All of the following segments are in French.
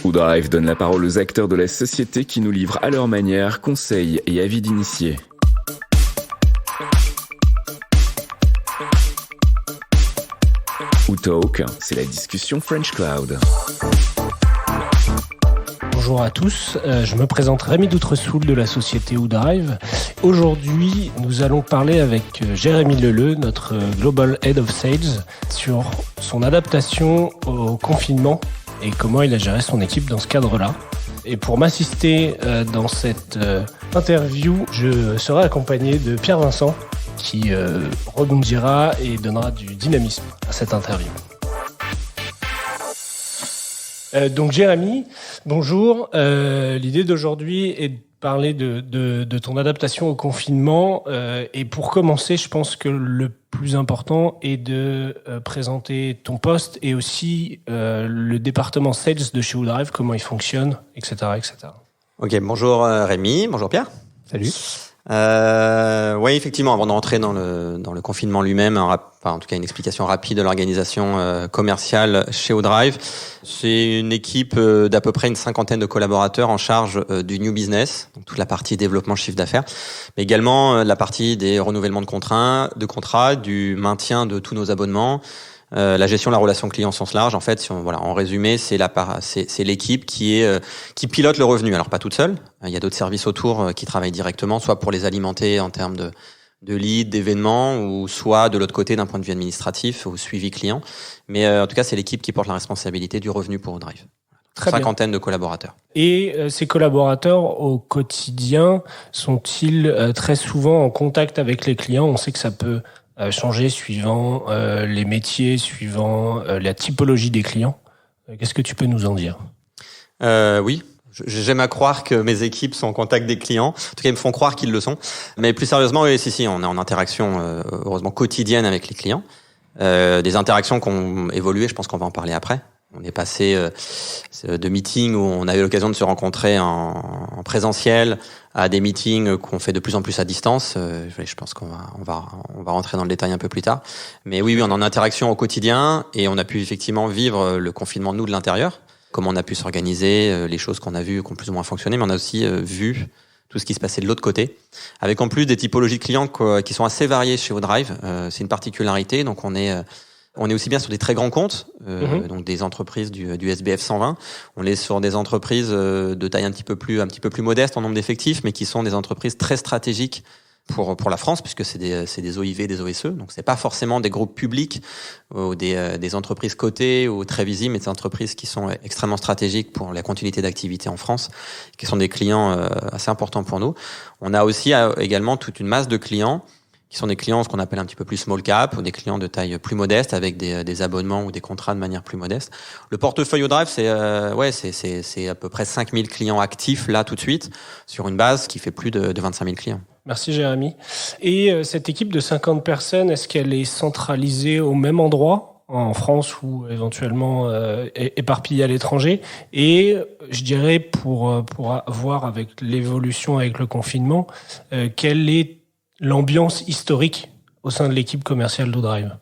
WoodRive donne la parole aux acteurs de la société qui nous livrent à leur manière conseils et avis d'initiés. WoodTalk, c'est la discussion French Cloud. Bonjour à tous, je me présente Rémi Doutresoul de la société WoodRive. Aujourd'hui, nous allons parler avec Jérémy Leleu, notre Global Head of Sales, sur son adaptation au confinement et comment il a géré son équipe dans ce cadre-là. Et pour m'assister dans cette interview, je serai accompagné de Pierre Vincent qui rebondira et donnera du dynamisme à cette interview. Donc Jérémy, bonjour. L'idée d'aujourd'hui est de parler de ton adaptation au confinement. Et pour commencer, je pense que le plus important est de présenter ton poste et aussi le département Sales de chez WoodRive, comment il fonctionne, etc., etc. Ok, bonjour Rémi, bonjour Pierre. Salut. Oui, effectivement, avant de rentrer dans le confinement lui-même, en tout cas une explication rapide de l'organisation commerciale chez WoodRive. C'est une équipe d'à peu près une cinquantaine de collaborateurs en charge du new business, donc toute la partie développement chiffre d'affaires, mais également la partie des renouvellements de contrats, du maintien de tous nos abonnements, la gestion de la relation client au sens large. En fait, en résumé, c'est l'équipe qui pilote le revenu. Alors pas toute seule, il y a d'autres services autour qui travaillent directement, soit pour les alimenter en termes de leads, d'événements, ou soit de l'autre côté d'un point de vue administratif ou suivi client. Mais en tout cas, c'est l'équipe qui porte la responsabilité du revenu pour WoodRive. Très bien. Cinquantaine de collaborateurs. Et ces collaborateurs au quotidien sont-ils très souvent en contact avec les clients ? On sait que ça peut changer suivant les métiers, suivant la typologie des clients. Qu'est-ce que tu peux nous en dire ? Oui. J'aime à croire que mes équipes sont en contact des clients. En tout cas, ils me font croire qu'ils le sont. Mais plus sérieusement, oui, si, on est en interaction, heureusement, quotidienne avec les clients. Des interactions qui ont évolué, je pense qu'on va en parler après. On est passé de meetings où on avait l'occasion de se rencontrer en présentiel à des meetings qu'on fait de plus en plus à distance. Je pense qu'on va rentrer dans le détail un peu plus tard. Mais oui, on est en interaction au quotidien et on a pu effectivement vivre le confinement nous de l'intérieur. Comment on a pu s'organiser, les choses qu'on a vues, qui ont plus ou moins fonctionné, mais on a aussi vu tout ce qui se passait de l'autre côté, avec en plus des typologies de clients qui sont assez variées chez WoodRive. C'est une particularité, donc on est aussi bien sur des très grands comptes, donc des entreprises du SBF 120. On est sur des entreprises de taille un petit peu plus modeste en nombre d'effectifs, mais qui sont des entreprises très stratégiques pour la France, puisque c'est des OIV, des OSE. Donc c'est pas forcément des groupes publics ou des entreprises cotées ou très visibles, mais des entreprises qui sont extrêmement stratégiques pour la continuité d'activité en France, qui sont des clients assez importants pour nous. On a aussi également toute une masse de clients qui sont des clients, ce qu'on appelle un petit peu plus small cap, ou des clients de taille plus modeste, avec des abonnements ou des contrats de manière plus modeste. Le portefeuille WoodRive, c'est à peu près 5000 clients actifs, là, tout de suite, sur une base qui fait plus de 25 000 clients. Merci Jérémy. Et cette équipe de 50 personnes, est-ce qu'elle est centralisée au même endroit, en France ou éventuellement éparpillée à l'étranger ? Et je dirais, pour voir avec l'évolution, avec le confinement, quelle est l'ambiance historique au sein de l'équipe commerciale d'WoodRive ?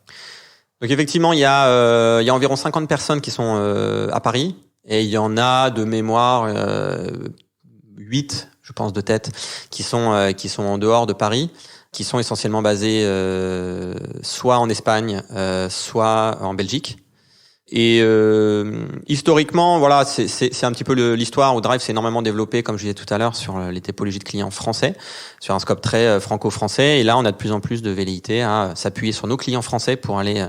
Donc effectivement, il y a environ 50 personnes qui sont à Paris, et il y en a de mémoire 8, je pense de tête, qui sont en dehors de Paris, qui sont essentiellement basés soit en Espagne, soit en Belgique. Et historiquement, voilà, c'est un petit peu l'histoire. WoodRive s'est énormément développé, comme je disais tout à l'heure, sur les typologies de clients français, sur un scope très franco-français. Et là, on a de plus en plus de velléité à s'appuyer sur nos clients français pour aller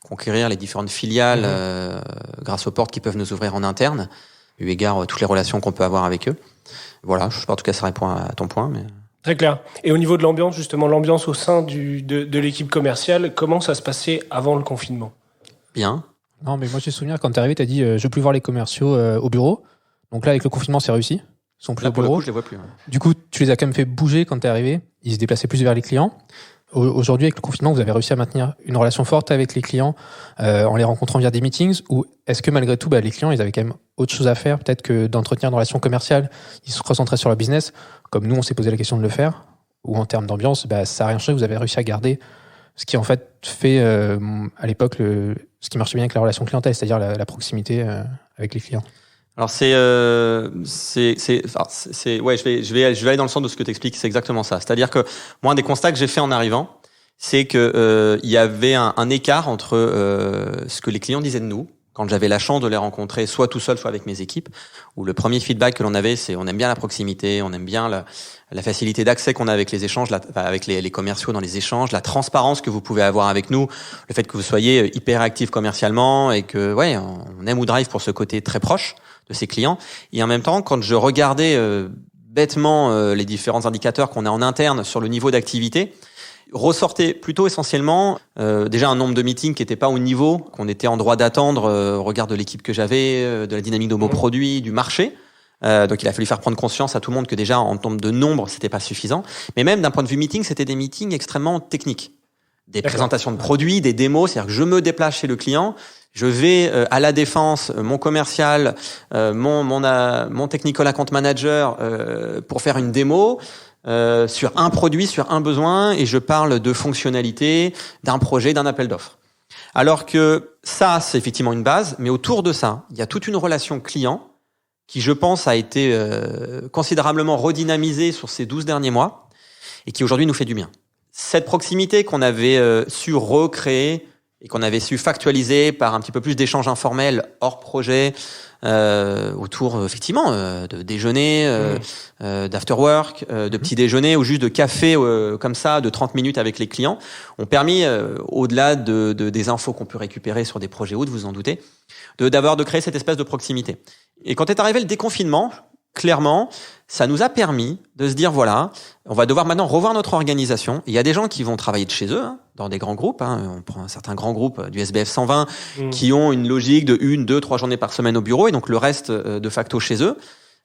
conquérir les différentes filiales grâce aux portes qui peuvent nous ouvrir en interne, eu égard à toutes les relations qu'on peut avoir avec eux. Voilà, je sais pas, en tout cas, ça répond à ton point. Mais... Très clair. Et au niveau de l'ambiance, justement, l'ambiance au sein de l'équipe commerciale, comment ça se passait avant le confinement ? Bien. Non, mais moi, j'ai souvenir, quand t'es arrivé, t'as dit je veux plus voir les commerciaux au bureau. Donc là, avec le confinement, c'est réussi. Ils sont plus là, au bureau. Pour le coup, je les vois plus. Ouais. Du coup, tu les as quand même fait bouger quand t'es arrivé. Ils se déplaçaient plus vers les clients. Aujourd'hui, avec le confinement, vous avez réussi à maintenir une relation forte avec les clients en les rencontrant via des meetings, ou est-ce que malgré tout, les clients, ils avaient quand même autre chose à faire, peut-être que d'entretenir une relation commerciale, ils se concentraient sur leur business, comme nous, on s'est posé la question de le faire, ou en termes d'ambiance, ça n'a rien changé, vous avez réussi à garder ce qui en fait fait à l'époque ce qui marchait bien avec la relation clientèle, c'est-à-dire la proximité avec les clients. Alors ouais, je vais aller dans le sens de ce que tu expliques, c'est exactement ça. C'est-à-dire que moi, un des constats que j'ai fait en arrivant, c'est que il y avait un écart entre ce que les clients disaient de nous quand j'avais la chance de les rencontrer, soit tout seul, soit avec mes équipes, où le premier feedback que l'on avait, c'est on aime bien la proximité, on aime bien la facilité d'accès qu'on a avec les échanges, avec les commerciaux dans les échanges, la transparence que vous pouvez avoir avec nous, le fait que vous soyez hyper actif commercialement et que ouais, on aime Woodrive pour ce côté très proche de ses clients. Et en même temps, quand je regardais bêtement les différents indicateurs qu'on a en interne sur le niveau d'activité, ressortait plutôt essentiellement déjà un nombre de meetings qui n'était pas au niveau qu'on était en droit d'attendre au regard de l'équipe que j'avais, de la dynamique de nos produits, du marché. Donc il a fallu faire prendre conscience à tout le monde que déjà en termes de nombre, c'était pas suffisant. Mais même d'un point de vue meeting, c'était des meetings extrêmement techniques. Des présentations de produits, des démos, c'est-à-dire que je me déplace chez le client, je vais à la défense, mon commercial, mon technical account manager pour faire une démo sur un produit, sur un besoin, et je parle de fonctionnalité, d'un projet, d'un appel d'offres. Alors que ça, c'est effectivement une base, mais autour de ça, il y a toute une relation client qui, je pense, a été considérablement redynamisée sur ces 12 derniers mois et qui aujourd'hui nous fait du bien. Cette proximité qu'on avait su recréer et qu'on avait su factualiser par un petit peu plus d'échanges informels hors projet, autour effectivement de déjeuner, d'afterwork, de petits déjeuners ou juste de café comme ça de 30 minutes avec les clients, ont permis au-delà des infos qu'on peut récupérer sur des projets ou vous en doutez, de créer cette espèce de proximité. Et quand est arrivé le déconfinement, clairement, ça nous a permis de se dire voilà, on va devoir maintenant revoir notre organisation. Il y a des gens qui vont travailler de chez eux, dans des grands groupes. On prend un certain grand groupe du SBF 120 qui ont une logique de 1, 2, 3 journées par semaine au bureau et donc le reste de facto chez eux.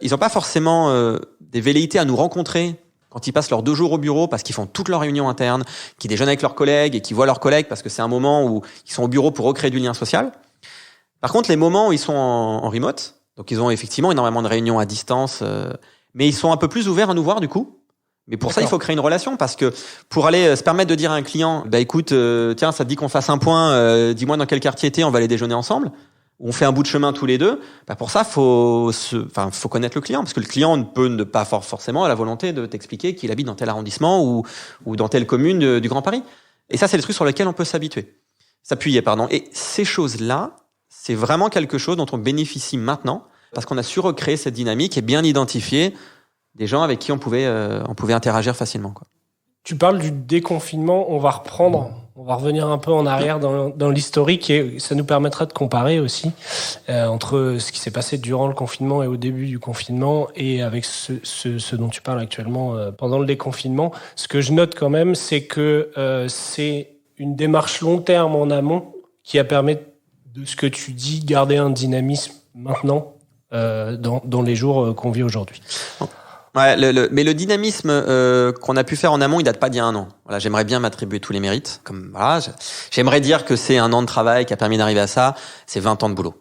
Ils n'ont pas forcément des velléités à nous rencontrer quand ils passent leurs 2 jours au bureau parce qu'ils font toutes leurs réunions internes, qui déjeunent avec leurs collègues et qui voient leurs collègues parce que c'est un moment où ils sont au bureau pour recréer du lien social. Par contre, les moments où ils sont en remote, donc ils ont effectivement énormément de réunions à distance, mais ils sont un peu plus ouverts à nous voir du coup. Mais pour ça, il faut créer une relation parce que pour aller se permettre de dire à un client, bah écoute, tiens, ça te dit qu'on fasse un point, dis-moi dans quel quartier t'es, on va aller déjeuner ensemble. On fait un bout de chemin tous les deux. Bah pour ça, faut connaître le client parce que le client ne peut ne pas forcément à la volonté de t'expliquer qu'il habite dans tel arrondissement ou dans telle commune du Grand Paris. Et ça, c'est le truc sur lequel on peut s'appuyer. Et ces choses-là, c'est vraiment quelque chose dont on bénéficie maintenant parce qu'on a su recréer cette dynamique et bien identifier des gens avec qui on pouvait interagir facilement, quoi. Tu parles du déconfinement, on va revenir un peu en arrière dans l'historique et ça nous permettra de comparer aussi entre ce qui s'est passé durant le confinement et au début du confinement et avec ce dont tu parles actuellement pendant le déconfinement. Ce que je note quand même, c'est que c'est une démarche long terme en amont qui a permis de ce que tu dis, garder un dynamisme maintenant dans les jours qu'on vit aujourd'hui. Ouais, mais le dynamisme qu'on a pu faire en amont, il date pas d'il y a 1 an. Voilà, j'aimerais bien m'attribuer tous les mérites. J'aimerais dire que c'est 1 an de travail qui a permis d'arriver à ça. C'est 20 ans de boulot.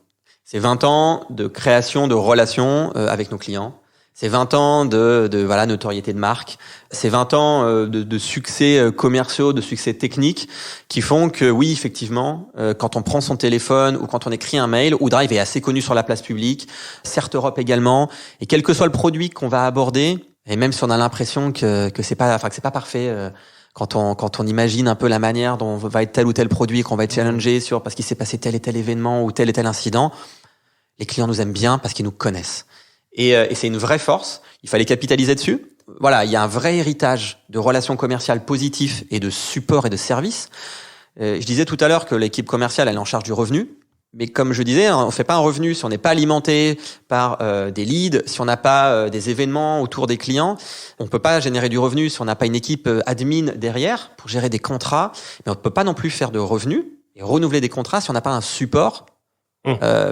C'est 20 ans de création de relations avec nos clients. C'est 20 ans de notoriété de marque. C'est 20 ans de succès commerciaux, de succès techniques qui font que oui, effectivement, quand on prend son téléphone ou quand on écrit un mail, Woodrive est assez connu sur la place publique, Certes Europe également, et quel que soit le produit qu'on va aborder, et même si on a l'impression que c'est pas parfait, quand on imagine un peu la manière dont va être tel ou tel produit, qu'on va être challengé sur parce qu'il s'est passé tel et tel événement ou tel et tel incident, les clients nous aiment bien parce qu'ils nous connaissent. Et c'est une vraie force. Il fallait capitaliser dessus. Voilà, il y a un vrai héritage de relations commerciales positives et de support et de service. Je disais tout à l'heure que l'équipe commerciale, elle est en charge du revenu. Mais comme je disais, on fait pas un revenu si on n'est pas alimenté par des leads, si on n'a pas des événements autour des clients. On peut pas générer du revenu si on n'a pas une équipe admin derrière pour gérer des contrats. Mais on peut pas non plus faire de revenus et renouveler des contrats si on n'a pas un support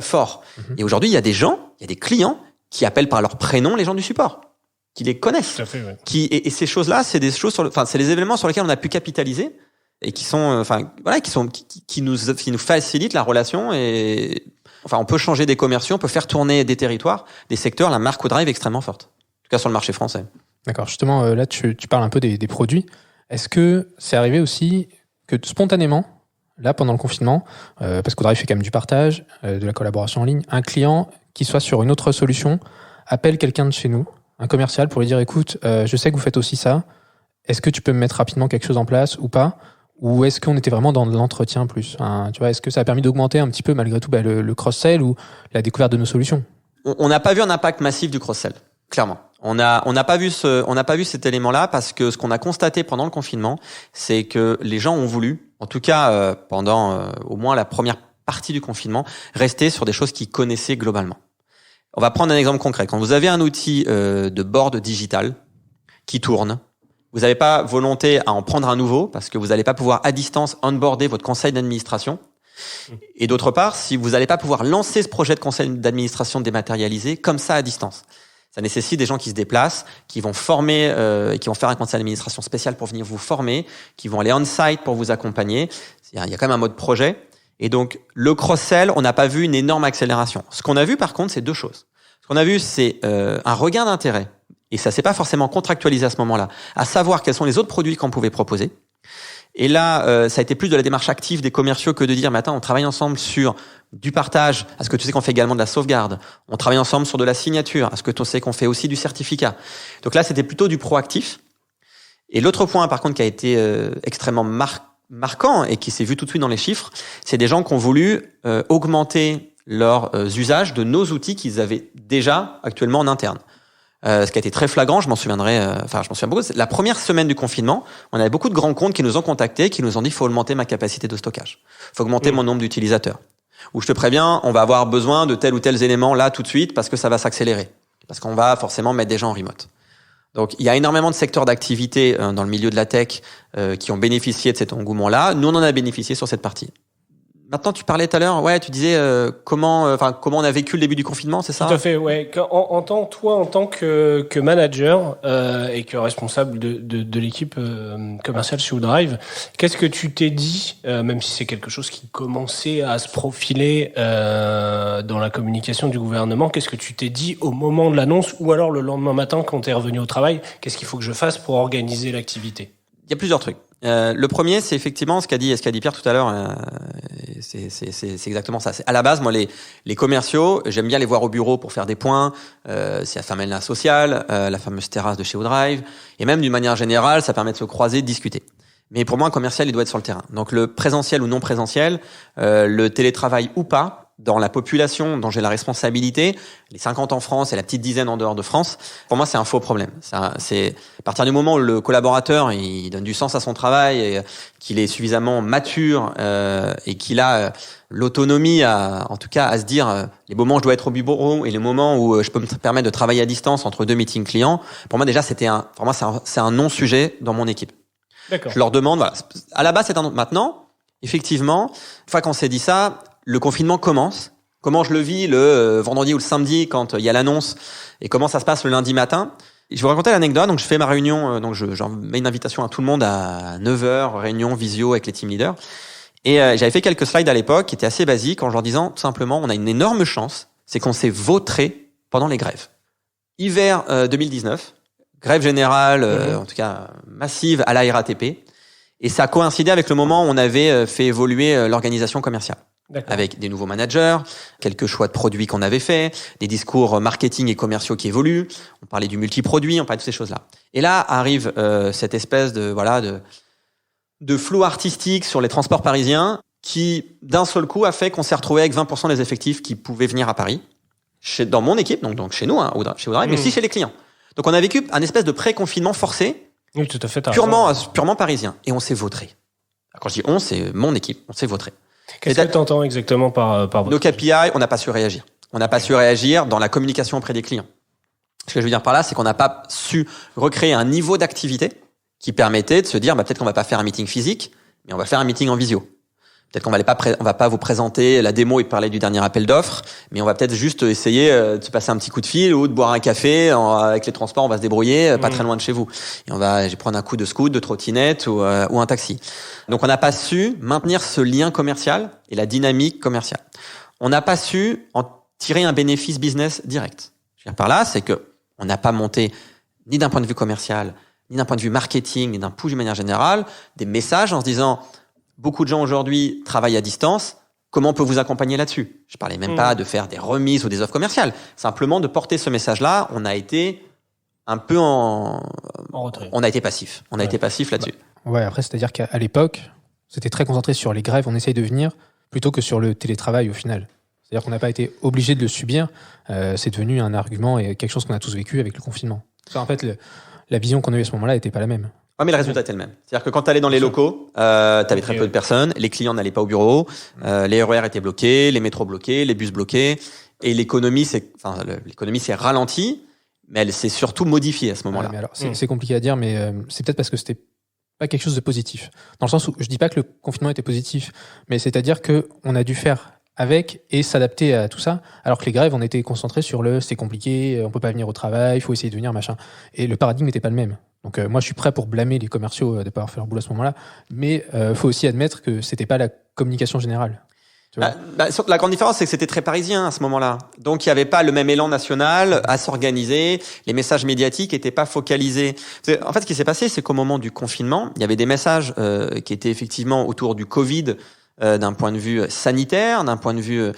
fort. Et aujourd'hui, il y a des clients qui appellent par leur prénom les gens du support, qui les connaissent. Tout à fait, ouais. Et ces choses-là, c'est des choses c'est les événements sur lesquels on a pu capitaliser et qui sont, qui nous facilitent la relation et, on peut changer des commerciaux, on peut faire tourner des territoires, des secteurs, la marque Woodrive est extrêmement forte. En tout cas, sur le marché français. D'accord. Justement, là, tu parles un peu des produits. Est-ce que c'est arrivé aussi que spontanément, là, pendant le confinement, parce qu'Oudrive fait quand même du partage, de la collaboration en ligne, un client qui soit sur une autre solution appelle quelqu'un de chez nous, un commercial, pour lui dire, écoute, je sais que vous faites aussi ça, est-ce que tu peux me mettre rapidement quelque chose en place ou pas? Ou est-ce qu'on était vraiment dans de l'entretien plus? Tu vois, est-ce que ça a permis d'augmenter un petit peu malgré tout le cross-sell ou la découverte de nos solutions? On n'a pas vu un impact massif du cross-sell, clairement. On n'a pas vu cet élément-là parce que ce qu'on a constaté pendant le confinement, c'est que les gens ont voulu, en tout cas pendant au moins la première partie du confinement, rester sur des choses qu'ils connaissaient globalement. On va prendre un exemple concret. Quand vous avez un outil de board digital qui tourne, vous n'avez pas volonté à en prendre un nouveau parce que vous n'allez pas pouvoir à distance onboarder votre conseil d'administration. Et d'autre part, si vous n'allez pas pouvoir lancer ce projet de conseil d'administration dématérialisé comme ça à distance. Ça nécessite des gens qui se déplacent, qui vont former, qui vont faire un conseil d'administration spécial pour venir vous former, qui vont aller on-site pour vous accompagner. Il y a quand même un mode projet. Et donc, le cross-sell, on n'a pas vu une énorme accélération. Ce qu'on a vu, par contre, c'est deux choses. Ce qu'on a vu, c'est un regain d'intérêt. Et ça s'est pas forcément contractualisé à ce moment-là, à savoir quels sont les autres produits qu'on pouvait proposer. Et là, ça a été plus de la démarche active des commerciaux que de dire, mais attends, on travaille ensemble sur du partage. Est-ce que tu sais qu'on fait également de la sauvegarde? On travaille ensemble sur de la signature. Est-ce que tu sais qu'on fait aussi du certificat? Donc là, c'était plutôt du proactif. Et l'autre point, par contre, qui a été extrêmement marquant et qui s'est vu tout de suite dans les chiffres, c'est des gens qui ont voulu augmenter leurs usages de nos outils qu'ils avaient déjà actuellement en interne. Ce qui a été très flagrant, je m'en souviens beaucoup. La première semaine du confinement, on avait beaucoup de grands comptes qui nous ont contactés, qui nous ont dit, faut augmenter ma capacité de stockage. Faut augmenter mon nombre d'utilisateurs. Ou je te préviens, on va avoir besoin de tel ou tel élément là tout de suite parce que ça va s'accélérer. Parce qu'on va forcément mettre des gens en remote. Donc, il y a énormément de secteurs d'activité dans le milieu de la tech qui ont bénéficié de cet engouement-là. Nous, on en a bénéficié sur cette partie. Maintenant, tu parlais tout à l'heure, tu disais comment on a vécu le début du confinement, c'est ça? Tout à fait, ouais. En tant que manager et que responsable de l'équipe commerciale chez Oudrive, qu'est-ce que tu t'es dit, même si c'est quelque chose qui commençait à se profiler dans la communication du gouvernement, qu'est-ce que tu t'es dit au moment de l'annonce ou alors le lendemain matin quand tu es revenu au travail? Qu'est-ce qu'il faut que je fasse pour organiser l'activité? Il y a plusieurs trucs. Le premier, c'est effectivement ce qu'a dit Pierre tout à l'heure. C'est exactement ça. À la base, moi, les commerciaux, j'aime bien les voir au bureau pour faire des points. C'est la fameuse lien social, la fameuse terrasse de chez Oudrive, et même d'une manière générale, ça permet de se croiser, de discuter. Mais pour moi, un commercial, il doit être sur le terrain. Donc le présentiel ou non présentiel, le télétravail ou pas, dans la population dont j'ai la responsabilité, les 50 en France et la petite dizaine en dehors de France, pour moi, c'est un faux problème. C'est à partir du moment où le collaborateur, il donne du sens à son travail, et qu'il est suffisamment mature et qu'il a l'autonomie, en tout cas, à se dire les moments où je dois être au bureau et les moments où je peux me permettre de travailler à distance entre deux meetings clients. Pour moi, déjà, c'est un non-sujet dans mon équipe. D'accord. Je leur demande, voilà. À la base, c'est un non. Maintenant, effectivement, une fois qu'on s'est dit ça, le confinement commence. Comment je le vis le vendredi ou le samedi quand il y a l'annonce et comment ça se passe le lundi matin. Et je vais vous raconter l'anecdote. Donc, je fais ma réunion. Donc, j'en mets une invitation à tout le monde à 9h, réunion visio avec les team leaders. Et j'avais fait quelques slides à l'époque qui étaient assez basiques en leur disant tout simplement, on a une énorme chance, c'est qu'on s'est vautré pendant les grèves. Hiver 2019, grève générale, en tout cas massive à la RATP. Et ça a coïncidé avec le moment où on avait fait évoluer l'organisation commerciale. D'accord. Avec des nouveaux managers, quelques choix de produits qu'on avait fait, des discours marketing et commerciaux qui évoluent. On parlait du multiproduit, on parlait de ces choses-là. Et là arrive cette espèce de flou artistique sur les transports parisiens qui, d'un seul coup, a fait qu'on s'est retrouvé avec 20% des effectifs qui pouvaient venir à Paris, dans mon équipe, donc chez nous, chez Oudrive, mais aussi chez les clients. Donc on a vécu un espèce de pré-confinement forcé, oui, tout à fait, purement parisien, et on s'est vautré. Quand je dis on, c'est mon équipe, on s'est vautré. Qu'est-ce que tu entends exactement par votre... Nos KPI, on n'a pas su réagir. On n'a pas su réagir dans la communication auprès des clients. Ce que je veux dire par là, c'est qu'on n'a pas su recréer un niveau d'activité qui permettait de se dire, peut-être qu'on va pas faire un meeting physique, mais on va faire un meeting en visio. Peut-être qu'on va pas vous présenter la démo et parler du dernier appel d'offres, mais on va peut-être juste essayer de se passer un petit coup de fil ou de boire un café. Avec les transports, on va se débrouiller, pas très loin de chez vous. Et je vais prendre un coup de scoot, de trottinette ou un taxi. Donc on n'a pas su maintenir ce lien commercial et la dynamique commerciale. On n'a pas su en tirer un bénéfice business direct. Je veux dire par là, c'est que on n'a pas monté ni d'un point de vue commercial, ni d'un point de vue marketing, ni d'un push de manière générale, des messages en se disant beaucoup de gens aujourd'hui travaillent à distance. Comment on peut vous accompagner là-dessus? Je parlais même pas de faire des remises ou des offres commerciales. Simplement de porter ce message-là. On a été un peu en retrait. On a été passif. On a été passif là-dessus. Ouais, après, c'est-à-dire qu'à l'époque, c'était très concentré sur les grèves, on essaye de venir, plutôt que sur le télétravail au final. C'est-à-dire qu'on n'a pas été obligé de le subir. C'est devenu un argument et quelque chose qu'on a tous vécu avec le confinement. En fait, la vision qu'on a eue à ce moment-là n'était pas la même. Ouais, mais le résultat était le même. C'est-à-dire que quand tu allais dans les locaux, t'avais très peu de personnes, les clients n'allaient pas au bureau, les RER étaient bloqués, les métros bloqués, les bus bloqués, et l'économie s'est ralentie, mais elle s'est surtout modifiée à ce moment-là. Ouais, mais alors, c'est compliqué à dire, mais c'est peut-être parce que c'était pas quelque chose de positif. Dans le sens où je dis pas que le confinement était positif, mais c'est-à-dire que on a dû faire avec et s'adapter à tout ça, alors que les grèves, on était concentrés sur c'est compliqué, on peut pas venir au travail, il faut essayer de venir, machin. Et le paradigme n'était pas le même. Donc moi, je suis prêt pour blâmer les commerciaux de pas avoir fait leur boulot à ce moment-là, mais faut aussi admettre que c'était pas la communication générale. La grande différence, c'est que c'était très parisien à ce moment-là. Donc, il n'y avait pas le même élan national à s'organiser. Les messages médiatiques n'étaient pas focalisés. En fait, ce qui s'est passé, c'est qu'au moment du confinement, il y avait des messages qui étaient effectivement autour du Covid, d'un point de vue sanitaire, d'un point de vue,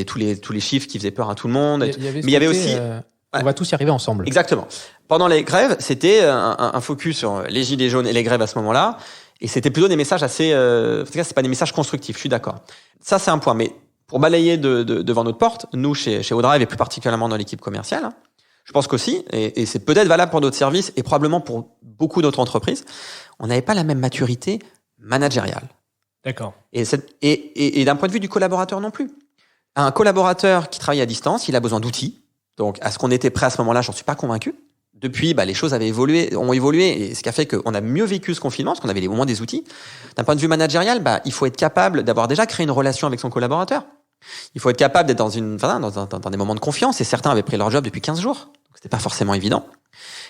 tous les chiffres qui faisaient peur à tout le monde. Mais il y avait aussi... on va tous y arriver ensemble. Exactement. Pendant les grèves, c'était un focus sur les gilets jaunes et les grèves à ce moment-là. Et c'était plutôt des messages assez... en tout cas, c'est pas des messages constructifs, je suis d'accord. Ça, c'est un point. Mais pour balayer devant notre porte, nous, chez ODrive, et plus particulièrement dans l'équipe commerciale, je pense qu'aussi, et c'est peut-être valable pour d'autres services, et probablement pour beaucoup d'autres entreprises, on n'avait pas la même maturité managériale. D'accord. Et d'un point de vue du collaborateur non plus. Un collaborateur qui travaille à distance, il a besoin d'outils. Donc, à ce qu'on était prêt à ce moment-là, j'en suis pas convaincu. Depuis, les choses ont évolué, et ce qui a fait qu'on a mieux vécu ce confinement, parce qu'on avait au moins des outils. D'un point de vue managérial, il faut être capable d'avoir déjà créé une relation avec son collaborateur. Il faut être capable d'être dans des moments de confiance, et certains avaient pris leur job depuis 15 jours. Donc, c'était pas forcément évident.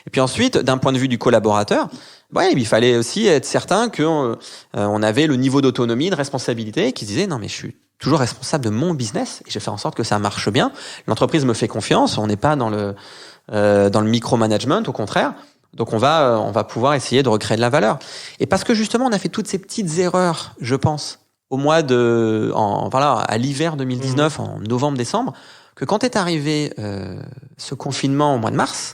Et puis ensuite, d'un point de vue du collaborateur, il fallait aussi être certain que on avait le niveau d'autonomie, de responsabilité, qui se disait non mais je suis toujours responsable de mon business et je vais faire en sorte que ça marche bien. L'entreprise me fait confiance, on n'est pas dans le micromanagement, au contraire. Donc on va pouvoir essayer de recréer de la valeur. Et parce que justement on a fait toutes ces petites erreurs, je pense, au mois à l'hiver 2019, en novembre-décembre, que quand est arrivé ce confinement au mois de mars,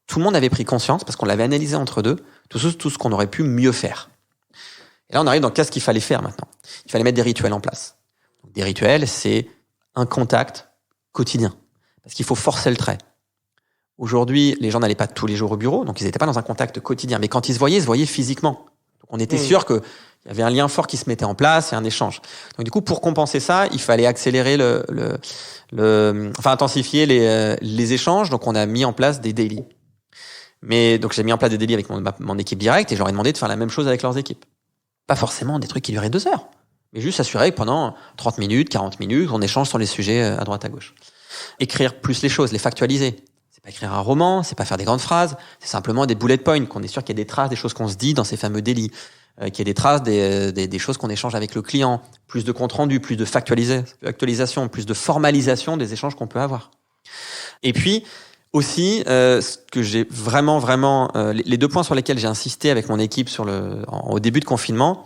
tout le monde avait pris conscience, parce qu'on l'avait analysé entre deux, tout ce qu'on aurait pu mieux faire. Et là, on arrive dans qu'est-ce qu'il fallait faire maintenant. Il fallait mettre des rituels en place. Donc, des rituels, c'est un contact quotidien. Parce qu'il faut forcer le trait. Aujourd'hui, les gens n'allaient pas tous les jours au bureau, donc ils n'étaient pas dans un contact quotidien. Mais quand ils se voyaient physiquement. Donc on était sûr qu'il y avait un lien fort qui se mettait en place et un échange. Donc du coup, pour compenser ça, il fallait accélérer intensifier les échanges. Donc on a mis en place des daily. Mais donc j'ai mis en place des daily avec mon équipe directe et je leur ai demandé de faire la même chose avec leurs équipes. Pas forcément des trucs qui duraient 2 heures, mais juste s'assurer que pendant 30 minutes, 40 minutes, on échange sur les sujets à droite à gauche. Écrire plus les choses, les factualiser. C'est pas écrire un roman, c'est pas faire des grandes phrases, c'est simplement des bullet points, qu'on est sûr qu'il y a des traces des choses qu'on se dit dans ces fameux daily, qu'il y a des traces des choses qu'on échange avec le client, plus de compte rendu, plus de actualisation, plus de formalisation des échanges qu'on peut avoir. Et puis aussi, ce que j'ai vraiment, les 2 points sur lesquels j'ai insisté avec mon équipe au début de confinement,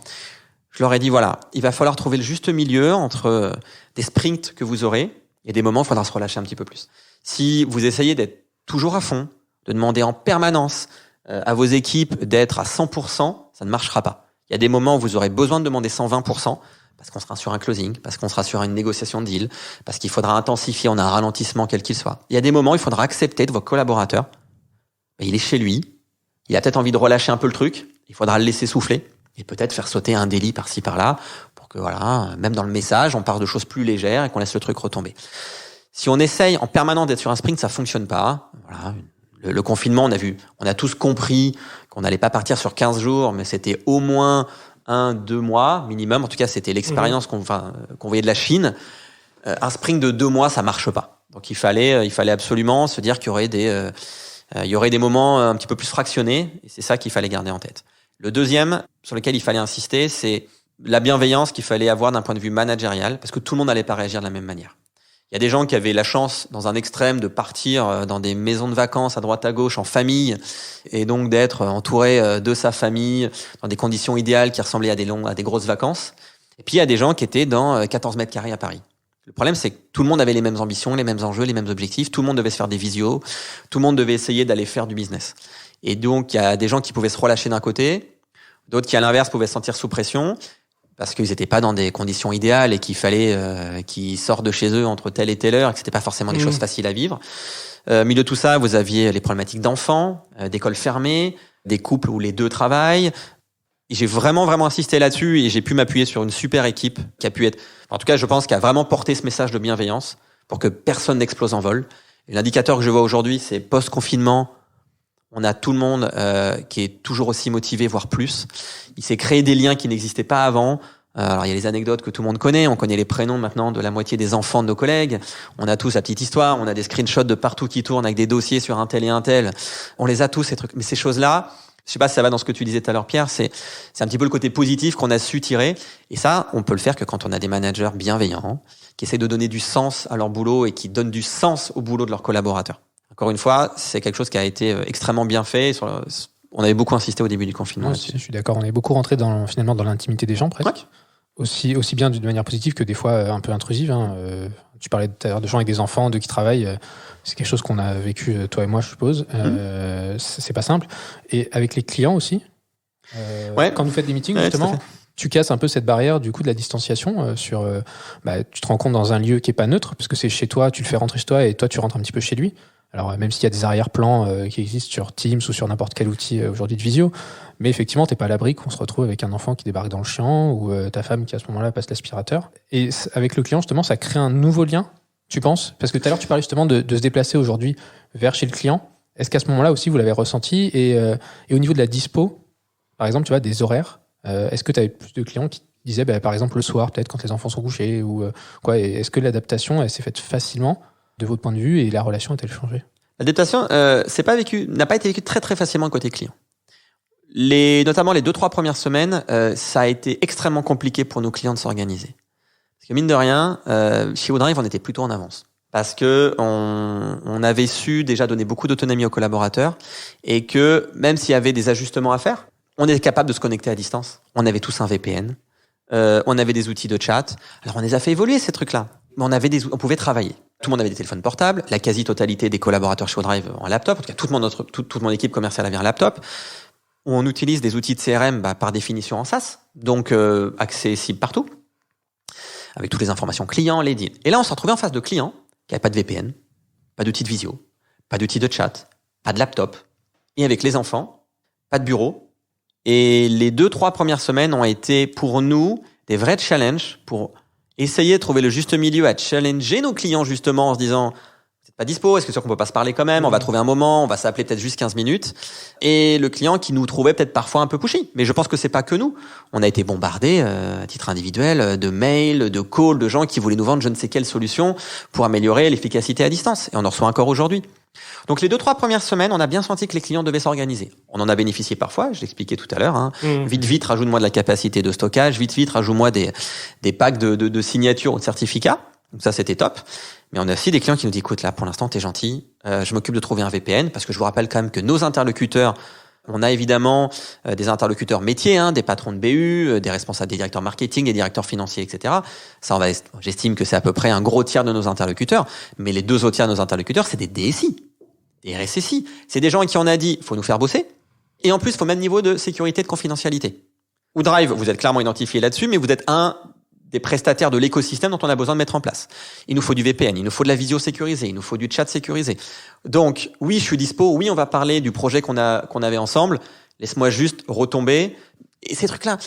je leur ai dit voilà, il va falloir trouver le juste milieu entre des sprints que vous aurez et des moments où il faudra se relâcher un petit peu plus. Si vous essayez d'être toujours à fond, de demander en permanence à vos équipes d'être à 100%, ça ne marchera pas. Il y a des moments où vous aurez besoin de demander 120%, parce qu'on sera sur un closing, parce qu'on sera sur une négociation de deal, parce qu'il faudra intensifier, on a un ralentissement quel qu'il soit. Il y a des moments où il faudra accepter de vos collaborateurs. Il est chez lui, il a peut-être envie de relâcher un peu le truc, il faudra le laisser souffler, et peut-être faire sauter un daily par-ci par-là, pour que même dans le message, on part de choses plus légères et qu'on laisse le truc retomber. Si on essaye en permanence d'être sur un sprint, ça fonctionne pas. Voilà. Le confinement, on a tous compris qu'on n'allait pas partir sur 15 jours, mais c'était au moins 1-2 mois minimum. En tout cas, c'était l'expérience qu'on voyait de la Chine. Un sprint de 2 mois, ça marche pas. Donc il fallait absolument se dire qu'il y aurait des moments un petit peu plus fractionnés, et c'est ça qu'il fallait garder en tête. Le deuxième, sur lequel il fallait insister, c'est la bienveillance qu'il fallait avoir d'un point de vue managérial, parce que tout le monde n'allait pas réagir de la même manière. Il y a des gens qui avaient la chance, dans un extrême, de partir dans des maisons de vacances à droite à gauche en famille et donc d'être entouré de sa famille dans des conditions idéales qui ressemblaient à des grosses vacances. Et puis il y a des gens qui étaient dans 14 mètres carrés à Paris. Le problème, c'est que tout le monde avait les mêmes ambitions, les mêmes enjeux, les mêmes objectifs. Tout le monde devait se faire des visios. Tout le monde devait essayer d'aller faire du business. Et donc, il y a des gens qui pouvaient se relâcher d'un côté, d'autres qui, à l'inverse, pouvaient se sentir sous pression parce qu'ils n'étaient pas dans des conditions idéales et qu'il fallait qu'ils sortent de chez eux entre telle et telle heure et que c'était pas forcément des choses faciles à vivre. Au milieu de tout ça, vous aviez les problématiques d'enfants, d'écoles fermées, des couples où les deux travaillent. Et j'ai vraiment insisté là-dessus et j'ai pu m'appuyer sur une super équipe qui a pu être, en tout cas, je pense, qui a vraiment porté ce message de bienveillance pour que personne n'explose en vol. Et l'indicateur que je vois aujourd'hui, c'est post-confinement. On a tout le monde qui est toujours aussi motivé, voire plus. Il s'est créé des liens qui n'existaient pas avant. Alors, il y a les anecdotes que tout le monde connaît. On connaît les prénoms maintenant de la moitié des enfants de nos collègues. On a tous la petite histoire. On a des screenshots de partout qui tournent avec des dossiers sur un tel et un tel. On les a tous, ces trucs. Mais ces choses-là, je sais pas si ça va dans ce que tu disais tout à l'heure, Pierre, c'est un petit peu le côté positif qu'on a su tirer. Et ça, on peut le faire que quand on a des managers bienveillants, qui essaient de donner du sens à leur boulot et qui donnent du sens au boulot de leurs collaborateurs. Encore une fois, c'est quelque chose qui a été extrêmement bien fait. On avait beaucoup insisté au début du confinement. Ouais, je suis d'accord. On est beaucoup rentré finalement dans l'intimité des gens, presque. Ouais. Aussi bien de manière positive que des fois un peu intrusive. Tu parlais tout à l'heure de gens avec des enfants, de qui travaillent. C'est quelque chose qu'on a vécu, toi et moi, je suppose. C'est pas simple. Et avec les clients aussi. Quand vous faites des meetings, justement, tu casses un peu cette barrière du coup de la distanciation tu te rends compte dans un lieu qui est pas neutre, parce que c'est chez toi, tu le fais rentrer chez toi et toi tu rentres un petit peu chez lui. Alors même s'il y a des arrière-plans qui existent sur Teams ou sur n'importe quel outil aujourd'hui de visio, mais effectivement t'es pas à l'abri qu'on se retrouve avec un enfant qui débarque dans le champ ou ta femme qui à ce moment-là passe l'aspirateur. Et avec le client justement, ça crée un nouveau lien, tu penses? Parce que tout à l'heure tu parlais justement de se déplacer aujourd'hui vers chez le client. Est-ce qu'à ce moment-là aussi vous l'avez ressenti et au niveau de la dispo, par exemple, tu vois, des horaires, est-ce que tu avais plus de clients qui disaient par exemple le soir, peut-être quand les enfants sont couchés ou quoi, et est-ce que l'adaptation elle s'est faite facilement de votre point de vue et la relation a-t-elle changé? L'adaptation n'a pas été vécue très très facilement côté client. Notamment les 2-3 premières semaines, ça a été extrêmement compliqué pour nos clients de s'organiser. Parce que mine de rien, chez Woodrive, on était plutôt en avance. Parce que on avait su déjà donner beaucoup d'autonomie aux collaborateurs et que même s'il y avait des ajustements à faire, on est capable de se connecter à distance. On avait tous un VPN, on avait des outils de chat. Alors on les a fait évoluer ces trucs-là, mais on pouvait travailler. Tout le monde avait des téléphones portables, la quasi-totalité des collaborateurs chez Woodrive en laptop, en tout cas toute mon équipe commerciale avait un laptop. On utilise des outils de CRM par définition en SaaS, donc accessibles partout, avec toutes les informations clients, les deals. Et là on s'est retrouvé en face de clients qui n'avaient pas de VPN, pas d'outils de visio, pas d'outils de chat, pas de laptop, et avec les enfants, pas de bureau. Et les 2-3 premières semaines ont été pour nous des vrais challenges pour essayer de trouver le juste milieu à challenger nos clients justement en se disant « Vous n'êtes pas dispo, est-ce que c'est sûr qu'on peut pas se parler quand même ? On va trouver un moment, on va s'appeler peut-être juste 15 minutes. » Et le client qui nous trouvait peut-être parfois un peu pushy. Mais je pense que c'est pas que nous. On a été bombardés à titre individuel de mails, de calls, de gens qui voulaient nous vendre je ne sais quelle solution pour améliorer l'efficacité à distance. Et on en reçoit encore aujourd'hui. Donc les 2-3 premières semaines, on a bien senti que les clients devaient s'organiser. On en a bénéficié parfois, je l'expliquais tout à l'heure. Vite, rajoute-moi de la capacité de stockage. Vite, rajoute-moi des packs de signatures ou de certificats. Donc ça, c'était top. Mais on a aussi des clients qui nous disent, écoute, là, pour l'instant, t'es gentil. Je m'occupe de trouver un VPN parce que je vous rappelle quand même que nos interlocuteurs, on a évidemment des interlocuteurs métiers, des patrons de BU, des responsables des directeurs marketing, des directeurs financiers, etc. Ça, j'estime que c'est à peu près un gros tiers de nos interlocuteurs. Mais les 2 autres tiers de nos interlocuteurs, c'est des DSI, des RSSI. C'est des gens à qui on a dit, faut nous faire bosser. Et en plus, il faut même niveau de sécurité et de confidentialité. Woodrive, vous êtes clairement identifié là-dessus, mais vous êtes un des prestataires de l'écosystème dont on a besoin de mettre en place. Il nous faut du VPN, il nous faut de la visio sécurisée, il nous faut du chat sécurisé. Donc, oui, je suis dispo, oui, on va parler du projet qu'on avait ensemble. Laisse-moi juste retomber. Et ces trucs-là,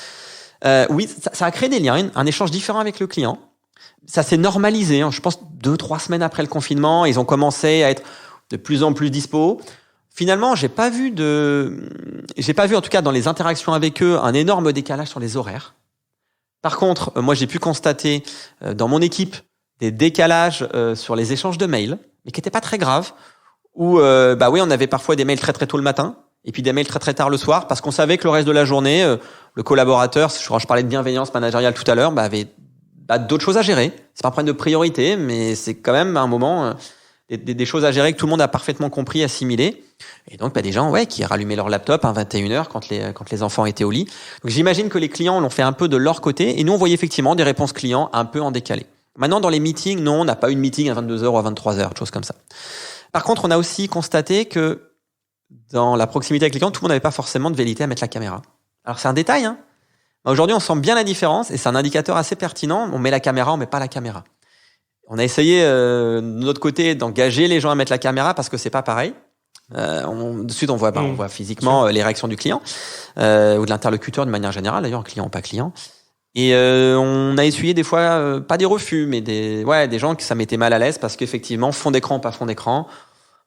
oui, ça a créé des liens, un échange différent avec le client. Ça s'est normalisé, je pense 2-3 semaines après le confinement, ils ont commencé à être de plus en plus dispo. Finalement, j'ai pas vu en tout cas dans les interactions avec eux un énorme décalage sur les horaires. Par contre, moi, j'ai pu constater dans mon équipe des décalages sur les échanges de mails, mais qui n'étaient pas très graves, où oui, on avait parfois des mails très très tôt le matin, et puis des mails très très tard le soir, parce qu'on savait que le reste de la journée, le collaborateur, je parlais de bienveillance managériale tout à l'heure, d'autres choses à gérer. C'est pas un problème de priorité, mais c'est quand même à un moment des choses à gérer que tout le monde a parfaitement compris, assimilé. Et donc, des gens, qui rallumaient leur laptop à 21h quand les enfants étaient au lit. Donc, j'imagine que les clients l'ont fait un peu de leur côté. Et nous, on voyait effectivement des réponses clients un peu en décalé. Maintenant, dans les meetings, non, on n'a pas eu de meeting à 22h ou à 23h, choses comme ça. Par contre, on a aussi constaté que dans la proximité avec les clients, tout le monde n'avait pas forcément de velléité à mettre la caméra. Alors, c'est un détail, hein. Aujourd'hui, on sent bien la différence et c'est un indicateur assez pertinent. On met la caméra, on met pas la caméra. On a essayé, de notre côté, d'engager les gens à mettre la caméra parce que c'est pas pareil. De suite, on voit physiquement les réactions du client ou de l'interlocuteur de manière générale, d'ailleurs, client ou pas client. Et on a essuyé des fois, pas des refus, mais des gens que ça mettait mal à l'aise parce qu'effectivement, fond d'écran ou pas fond d'écran,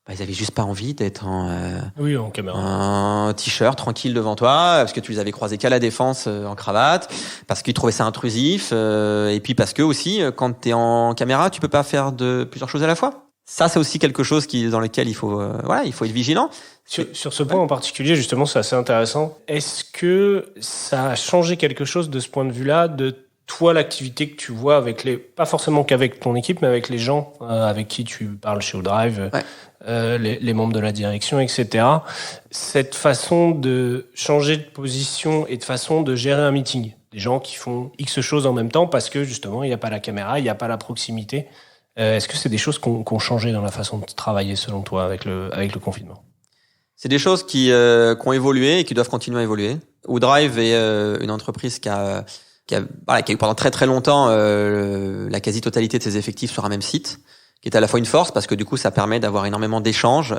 ils avaient juste pas envie d'être en caméra, en t-shirt tranquille devant toi, parce que tu les avais croisés qu'à la défense en cravate, parce qu'ils trouvaient ça intrusif, et puis parce que aussi, quand t'es en caméra, tu peux pas faire plusieurs choses à la fois. Ça, c'est aussi quelque chose dans lequel il faut être vigilant. Sur ce point en particulier, justement, c'est assez intéressant. Est-ce que ça a changé quelque chose de ce point de vue-là, de toi, l'activité que tu vois pas forcément qu'avec ton équipe, mais avec les gens avec qui tu parles chez Woodrive, les membres de la direction, etc. Cette façon de changer de position et de façon de gérer un meeting. Des gens qui font X choses en même temps parce que, justement, il n'y a pas la caméra, il n'y a pas la proximité. Est-ce que c'est des choses qui ont changé dans la façon de travailler, selon toi, avec le confinement? C'est des choses qui ont évolué et qui doivent continuer à évoluer. Woodrive est une entreprise qui a eu pendant très très longtemps la quasi-totalité de ses effectifs sur un même site, qui est à la fois une force parce que du coup ça permet d'avoir énormément d'échanges,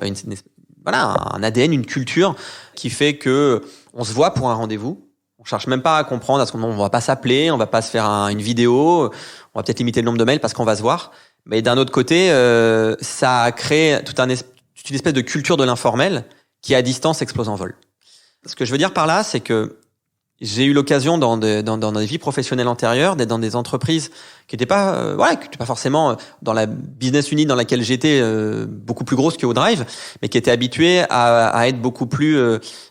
un ADN, une culture qui fait que on se voit pour un rendez-vous. On cherche même pas à comprendre, à ce moment on va pas s'appeler, on va pas se faire une vidéo, on va peut-être limiter le nombre de mails parce qu'on va se voir. Mais d'un autre côté, ça a créé toute une espèce de culture de l'informel qui à distance explose en vol. Ce que je veux dire par là, c'est que j'ai eu l'occasion dans des vies professionnelles antérieures d'être dans des entreprises qui n'étaient pas qui étaient pas forcément dans la business unit dans laquelle j'étais beaucoup plus grosse que Woodrive, mais qui étaient habituées à être beaucoup plus